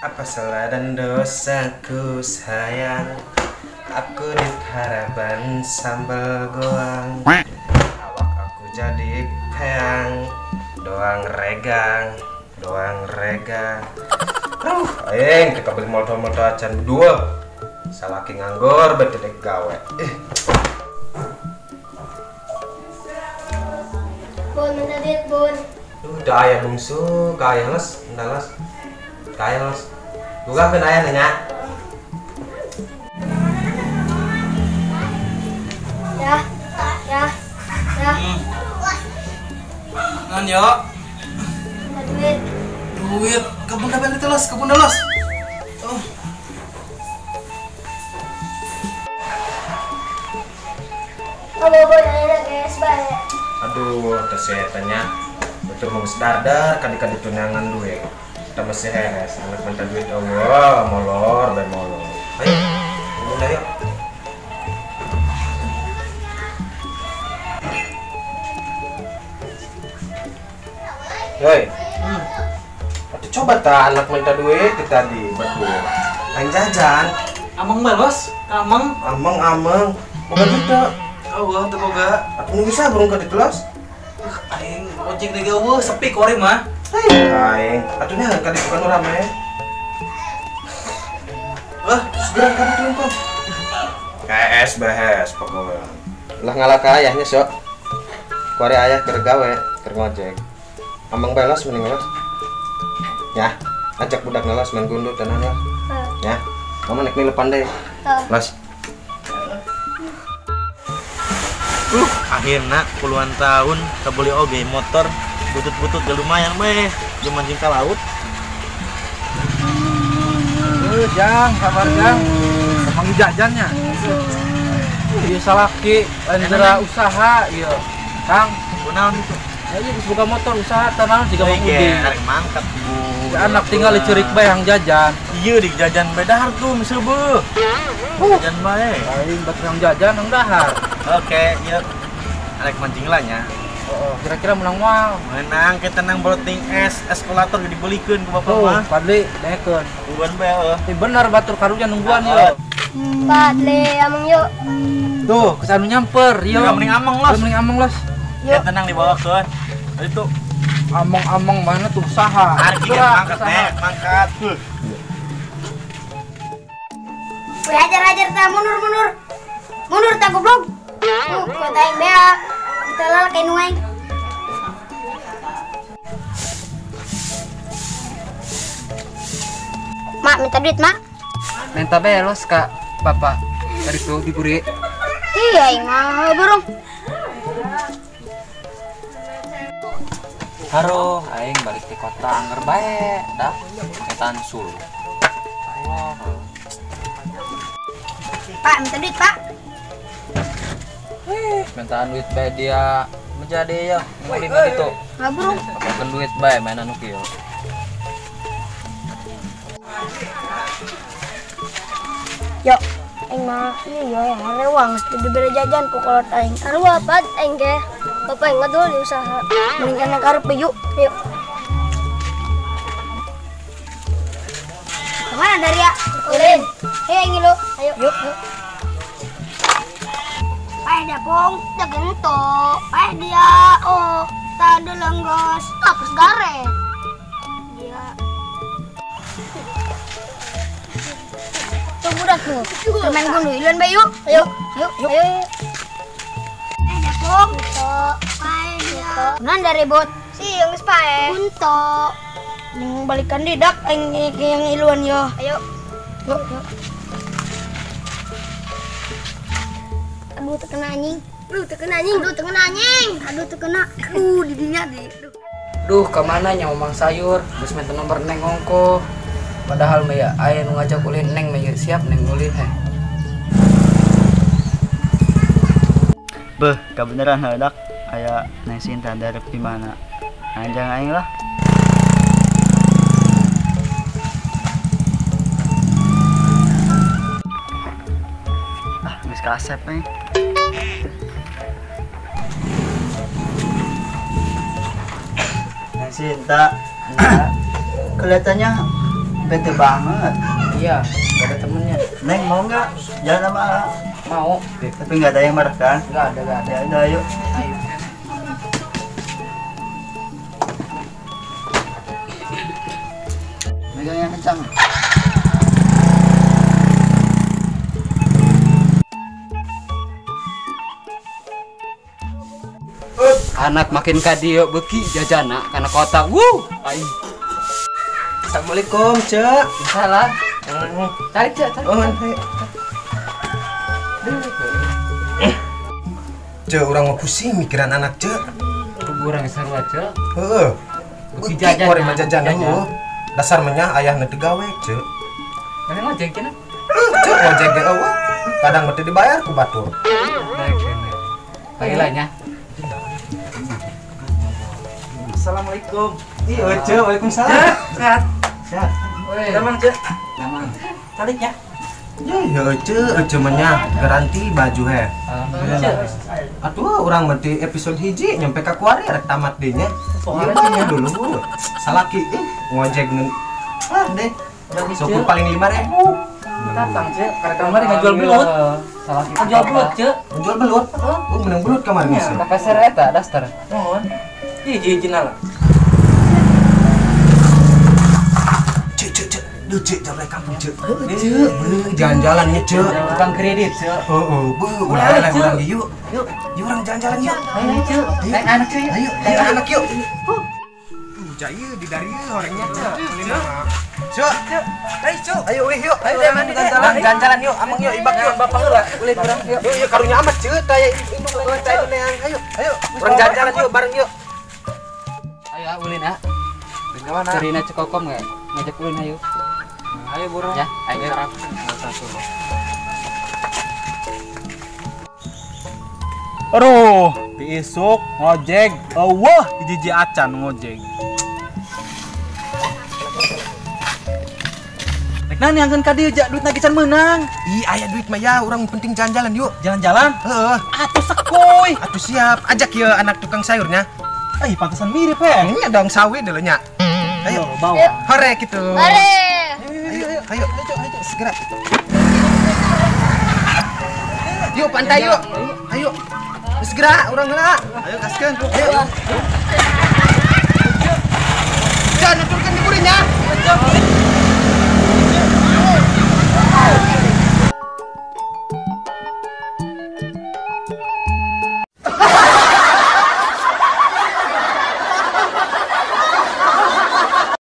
Apa salah dan dosaku sayang? Aku di harapan sambal goang. Awak aku jadi keang. Doang regang. Aing kita beli motor-motor acan berdua. Salaki nganggur betul gawe. Bun, minta duit, Bun. Udah ayah bungsu, kaya les, ndalas. Kaya les. Buka kan ayah nanya. Ya. Nan yo. Minta duit. Duit, kabun dapat itu los, kabun los. Oh. Oh, Bun, ayo guys, bye. Aduh, tersetannya betul mau sedar kali tunangan duit. Kita masih heres, anak minta duit Allah, molor. Ayo, udah yuk. Yoi, Atuh coba tak anak minta duit itu tadi berdua. Aing jajan, Amang balos, amang. ameng, bukan gitu. Oh, teu boga. Atuh nu bisa burung ke di kelas. Aing ojek dege eueuh sepi kori mah. Aing, atuh nya ka di bukan rame. Segera ka di tuh. KS behes pokoknya. Lah ngalah ka ayahnya sok. Kuari ayah keur gawe, keur ngojek. Amang belas mending belas. Ya, ajak budak nalas main gundu tenan ya. Ya, kamu naik milu pandai. Las. Akhirnya puluhan tahun kebeli oge motor butut-butut gak lumayan meh cuma mancing ke laut. Jang, sabar Jang. Emang jajannya. Iya salaki, lain usaha, iya. Kang, Kunaon itu? ayo geus buka motor usaha tanah jika Mang Udi. Arek mangkat bu. Si anak tinggal dicurik bae yang jajan. Iya di jajan bedahar tuh misal bu. Jajan bae. Aing batu yang jajan yang dahar. Oke, iya. Arek mancing lah nya. Oh, kira-kira menang mal. Menang kita nang broting eskalator dibelikeun ku bapak Oh, mah. Padli nekeun. Uban bae heuh. Ini bener batur karunya nungguan ya. Padle, amang yuk. Tuh, kesana nyamper, yo. Enggak mending amang los. Mending amang los. Ya tenang dibawakeun. Itu Amang-amang mana tuh usaha. arek Gerak, mangkat usaha. mangkat. Wih, ajar ta, mundur. Mundur ta goblok. Kau taing bea. Kita lal kayak nuai. Mak, minta duit, Mak. Minta belos kak bapak dari tuh diburi. Iya, mah burung. Haro, aing balik ke kota angger bae, dah ketan sul. Pak, minta duit, Pak. Minta duit bae dia menjadi ya ngulin gitu. Nggak burung. Pakai duit bae mainan kieu. Yo, aing mah ini yo yang rewang diberi jajan ku kolot aing. Aduh apa aing ge? Bapak aing ngadol di usaha. Mending anak karep yuk. Yuk. Kemana Daria? Ulin. Hei ngilu. Ayo. Yuk. Pae dah pong, jagang to. Pae dia. Oh, tadi lenggos. Tapos gare. Dia. Tuh budak tuh. Permain gundu ilan bae yuk. Ayo. Ayo. Ada pong. Pae dia. Nan dari bot. Si yang geus pae. Kunto. Ning balikan didak aing yang iluan yo. Ayo. Yuk. Aduh terkena anjing. Aduh terkena. Didinya di. Duh, kemana nya omang sayur? Geus minta nomor neng ongko. Padahal mah ya aya nu ngajak ulin neng mah ya siap neng ulin heh. Beh, kebeneran hadak aya Neng Sinta darep di mana? Anjang aing lah. Geus kasep nih. Neng Sinta, kelihatannya bete banget. Iya, gak ada temennya. Neng mau nggak jalan sama A? Mau? Tapi nggak ada yang marah kan? Gak ada. Ya udah ayo. Ayo. Megang yang kencang. Anak makin kadio beki jajana karena kota. Aing. Assalamualaikum, Cek. Salah. Cari cek, cari. Oh, Cek, orang mau pusing mikiran anak, Cek. Kurang seru aja. Heeh. Beki Beki jajan, korek mah jajan jajan. heuh. Dasar menyah ayah nanti gawe, Cek. Mana ngojek cenah? Cek ojek ge eueuh. Kadang mesti dibayar ku batur. Panggilannya. Assalamualaikum. Iya, Cek. Waalaikumsalam. Sehat. Sehat. Woi. Damang, Cek. Damang. Taliknya. Ya, Cek menyah garanti baju he. Atuh, orang mati episode hiji nyampe ka kuari rek tamat deui nya. Ieu bae dulu. Salaki ngojek deh. Syukur paling 5.000. Datang cek, karena kemarin ngejual belut. Salah kita. Ngejual belut cek. Menjual belut. Menang belut kemarin sih. Kapasar eta dasar. Mohon. Hiji lah. Cek. Duh, Cek, jalan kampung, Cek. Cek, jalan-jalannya, Cek. Tukang kredit cek. Ulah orang yuk. Yuk, orang jalan-jalan yuk. Ayo cek. Naik anak cek. Ayo, naik anak yuk. Jaya di dari orangnya, Cek. Cek. Ayo, yuk. Ayo, jalan-jalan yuk. Amang yuk, ibak yuk. Bapak heula, ulin urang yuk. Yuk, karunya amat, Cek. Taya indung cai neang. Ayo. Orang jalan-jalan yuk bareng yuk. Ayo ulin ah. Ke mana? Karina cekokom enggak? Ngajak ulin ayo. Ayo burung. Ya, ayo sarap. Aduh, diisuk ngojek, wah jiji acan ngojek. Nah, nih angin kadi aja duit nagisan menang. Ih, aya duit mah ya, orang penting jalan-jalan yuk. Jalan-jalan. Heeh. Atuh sekoy. Atuh siap, ajak ya anak tukang sayurnya. Ih, pantesan mirip ya. Ini dong sawi dulu nya. Ayo, bawa. hore gitu. Mari. Ayo, segera. Yuk pantai yuk. Ayo. Segera orang heula. Ayo gaskeun. Ayo.